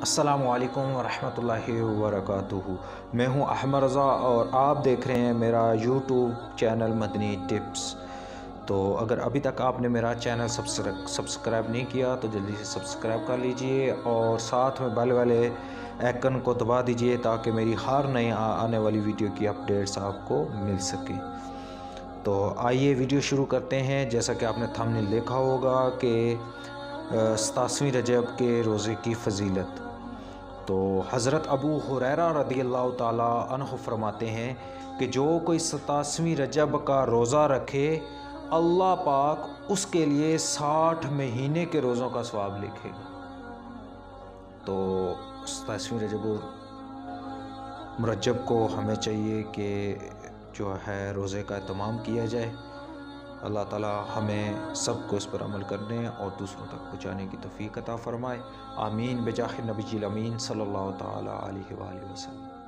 السلام علیکم ورحمۃ اللہ وبرکاتہ۔ میں ہوں احمد رضا اور آپ دیکھ رہے ہیں میرا یوٹیوب چینل مدنی ٹپس۔ تو اگر ابھی تک آپ نے میرا چینل سبسکرائب نہیں کیا تو جلدی سے سبسکرائب کر لیجئے اور ساتھ میں بیل والے آئیکن کو دبا دیجئے تاکہ میری ہر نئی آنے والی ویڈیو کی اپڈیٹس آپ کو مل سکیں۔ تو آئیے ویڈیو شروع کرتے ہیں۔ جیسا کہ آپ نے تھمبنیل دیکھا ہوگا کہ 27ویں رجب کے روزے کی فضیلت۔ تو حضرت ابو ہریرہ رضی اللہ تعالیٰ عنہ فرماتے ہیں کہ جو کوئی 27ویں رجب کا روزہ رکھے اللہ پاک اس کے لیے 60 مہینے کے روزوں کا ثواب لکھے گا۔ تو 27ویں رجب مرجب کو ہمیں چاہیے کہ جو ہے روزے کا اہتمام کیا جائے۔ اللہ تعالیٰ ہمیں سب کو اس پر عمل کرنے اور دوسروں تک پہنچانے کی توفیق عطا فرمائے۔ آمین بجاہ نبی الامین صلی اللہ تعالیٰ علیہ وآلہ وسلم۔